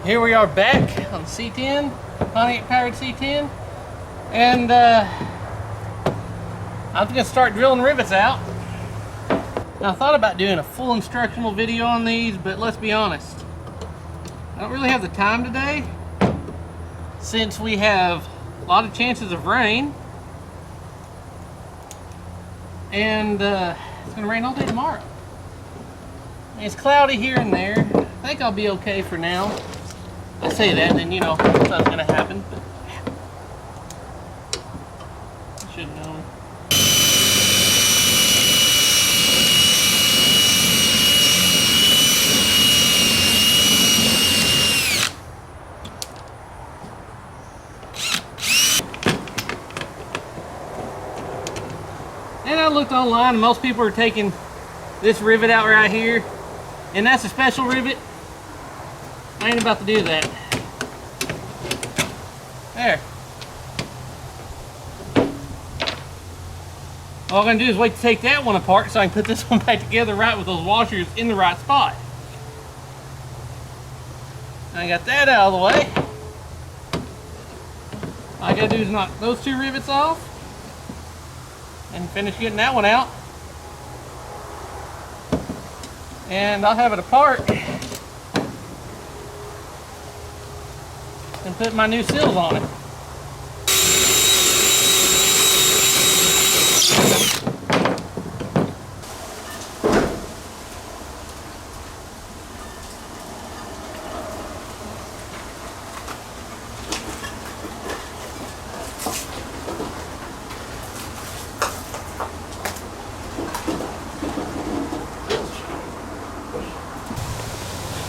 Here we are back on C10, Pontiac powered C10, and I'm going to start drilling rivets out. Now, I thought about doing a full instructional video on these, but let's be honest, I don't really have the time today since we have a lot of chances of rain, and it's going to rain all day tomorrow. It's cloudy here and there. I think I'll be okay for now. I say that, then you know something's gonna happen. But I should have known. And I looked online, and most people are taking this rivet out right here, and that's a special rivet. I ain't about to do that. There. All I'm going to do is wait to take that one apart so I can put this one back together right with those washers in the right spot. I got that out of the way. All I got to do is knock those two rivets off and finish getting that one out. And I'll have it apart and put my new seals on it.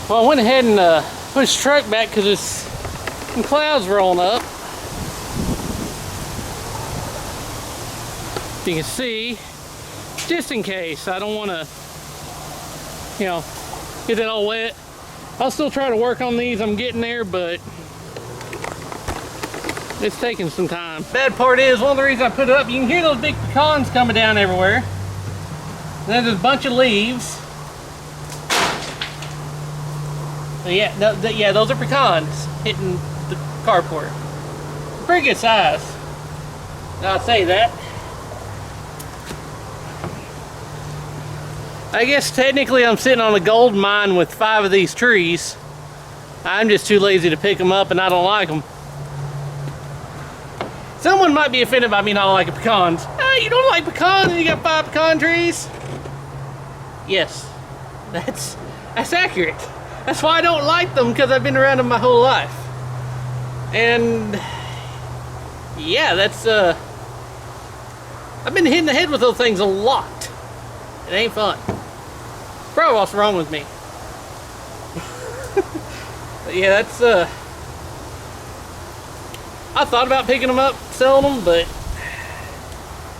Well, I went ahead and pushed the truck back because there's some clouds rolling up. You can see, just in case I don't want to, you know, get it all wet. I'll still try to work on these. I'm getting there, but it's taking some time. Bad part is, one of the reasons I put it up, you can hear those big pecans coming down everywhere. And then there's a bunch of leaves. So yeah, those are pecans hitting the carport. Pretty good size. I'll say that. I guess technically I'm sitting on a gold mine with 5 of these trees. I'm just too lazy to pick them up, and I don't like them. Someone might be offended by me not liking pecans. Hey, you don't like pecans and you got 5 pecan trees? Yes, that's accurate. That's why I don't like them, because I've been around them my whole life. And yeah, that's I've been hitting the head with those things a lot. It ain't fun. Probably what's wrong with me. But yeah, that's I thought about picking them up, selling them, but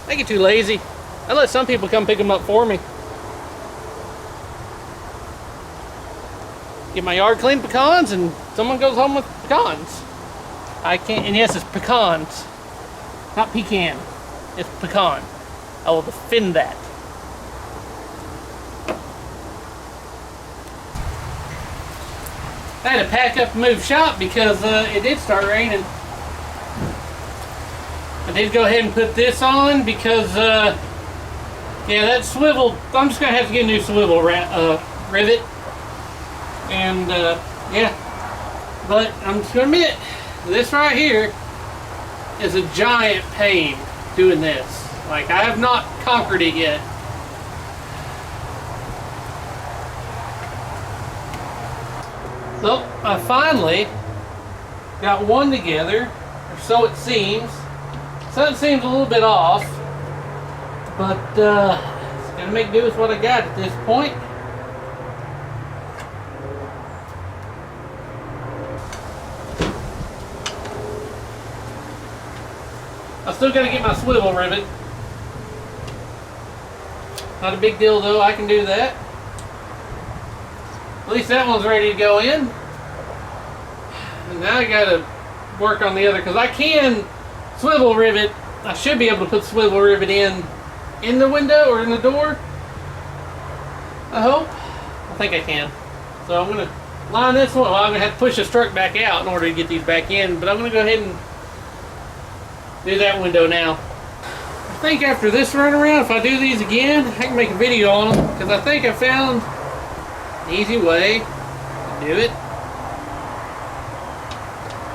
I get too lazy. I let some people come pick them up for me. Get my yard clean pecans, and someone goes home with pecans. I can't, and yes, it's pecans, not pecan. It's pecan. I will defend that. I had to pack up and move shop because it did start raining. I did go ahead and put this on because, yeah, that swivel, I'm just going to have to get a new swivel rivet. And yeah, but I'm just gonna admit, this right here is a giant pain doing this. Like, I have not conquered it yet. So I finally got one together, or so it seems. So it seems a little bit off, but it's gonna make do with what I got at this point. I still gotta get my swivel rivet. Not a big deal though, I can do that. At least that one's ready to go in. And now I gotta work on the other, because I can swivel rivet. I should be able to put swivel rivet in the window or in the door. I hope. I think I can. So I'm gonna line this one. Well, I'm gonna have to push the strut back out in order to get these back in, but I'm gonna go ahead and do that window now. I think after this runaround, if I do these again, I can make a video on them, because I think I found an easy way to do it.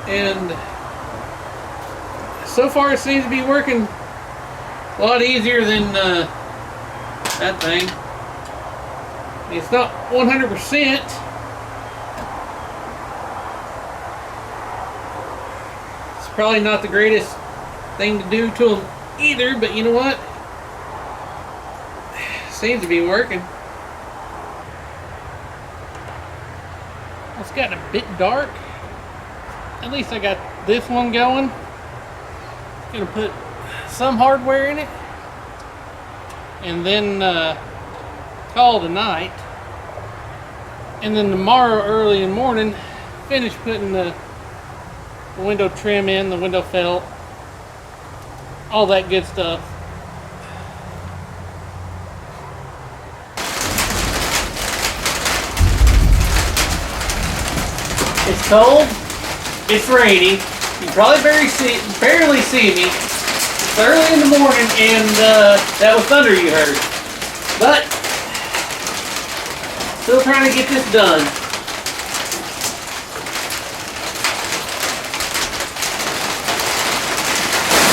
And so far it seems to be working a lot easier than that thing. It's not 100%. It's probably not the greatest thing to do to them either, but you know what? Seems to be working. It's gotten a bit dark. At least I got this one going. Gonna put some hardware in it and then call it a night, and then tomorrow early in the morning finish putting the window trim in, the window felt, all that good stuff. It's cold, it's rainy. You probably barely see me. It's early in the morning, and that was thunder you heard. But still trying to get this done.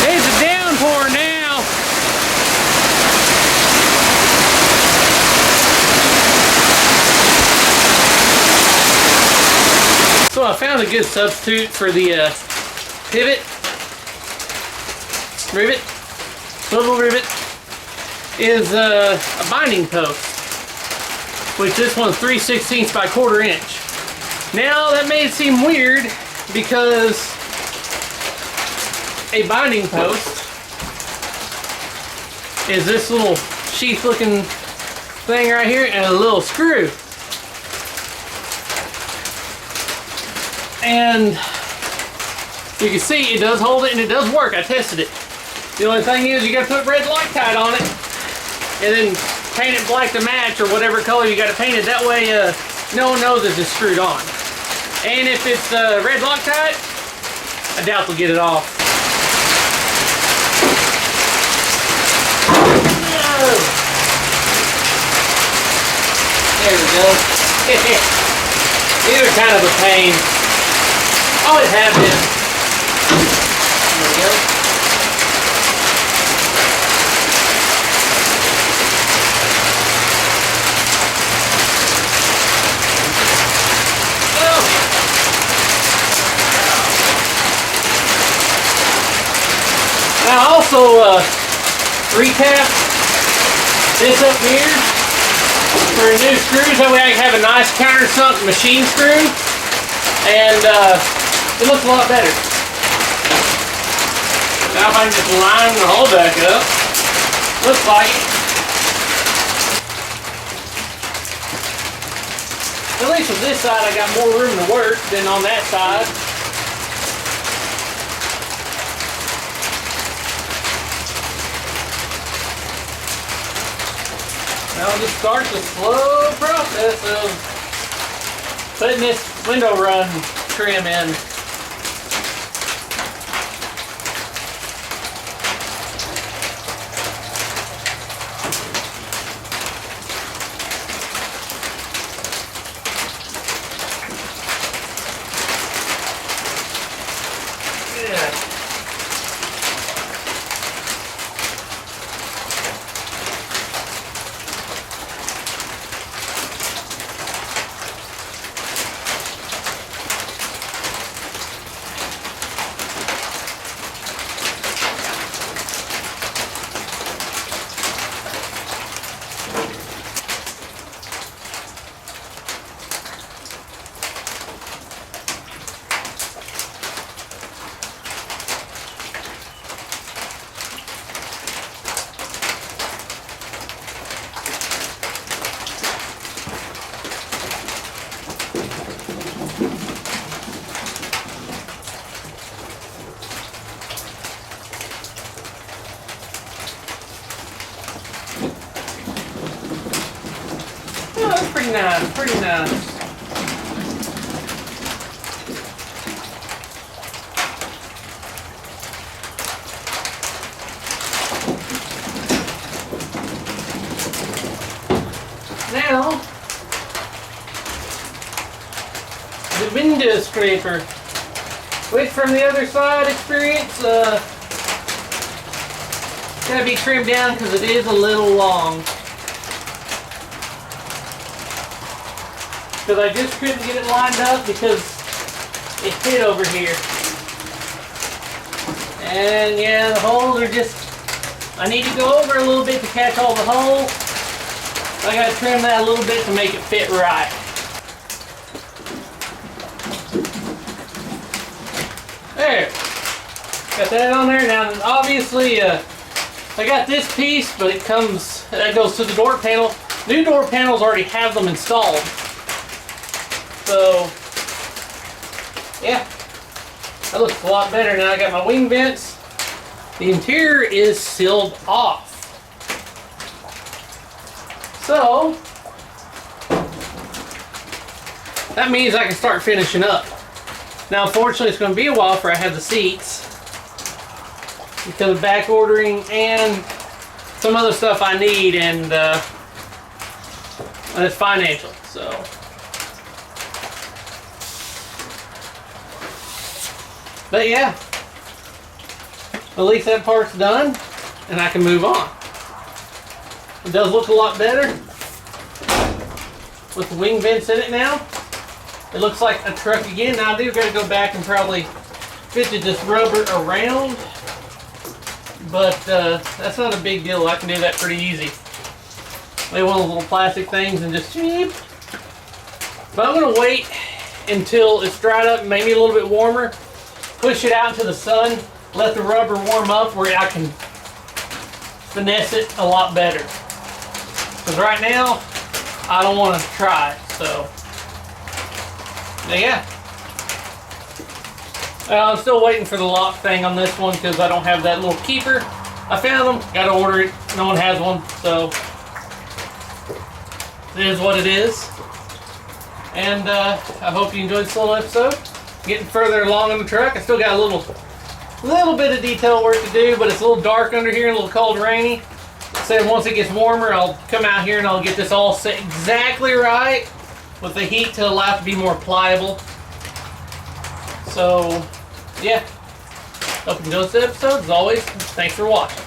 There's a downpour now. So I found a good substitute for the pivot, rivet, swivel rivet, is a binding post, which this one's 3/16 by 1/4 inch. Now that may seem weird because a binding post is this little sheath looking thing right here and a little screw. And you can see it does hold it and it does work. I tested it. The only thing is you got to put red Loctite on it and then paint it black to match, or whatever color you got to paint it. That way no one knows it's screwed on. And if it's red Loctite, I doubt they'll get it off. There we go. These are kind of a pain. Always have been. There we go. Oh. Now also recap this up here for new screws. That way I can have a nice countersunk machine screw, and it looks a lot better. Now if I can just line the hole back up, looks like it. At least on this side I got more room to work than on that side. Now I'll just start the slow process of putting this window run trim in. Pretty nice, pretty nice. now, the window scraper, which from the other side experience, gotta be trimmed down because it is a little long. Because I just couldn't get it lined up because it hit over here. And yeah, the holes are just, I need to go over a little bit to catch all the holes. I gotta trim that a little bit to make it fit right. There. Got that on there. Now obviously I got this piece, but it comes, that goes to the door panel. New door panels already have them installed. So yeah, that looks a lot better now. I got my wing vents. The interior is sealed off. So that means I can start finishing up. Now unfortunately it's going to be a while before I have the seats because of back ordering and some other stuff I need, and it's financial. So but yeah, at least that part's done and I can move on. It does look a lot better with the wing vents in it now. It looks like a truck again. Now I do gotta go back and probably fit this rubber around, but that's not a big deal. I can do that pretty easy. Lay one of those little plastic things and just cheap. But I'm gonna wait until it's dried up and maybe a little bit warmer. Push it out into the sun, let the rubber warm up where I can finesse it a lot better. Because right now, I don't want to try it, so. Yeah. I'm still waiting for the lock thing on this one because I don't have that little keeper. I found them, gotta order it, no one has one, so. It is what it is. And I hope you enjoyed this little episode. Getting further along in the truck. I still got a little bit of detail work to do, but it's a little dark under here and a little cold and rainy. So once it gets warmer, I'll come out here and I'll get this all set exactly right with the heat to allow it to be more pliable. So yeah, hope you enjoyed this episode. As always, thanks for watching.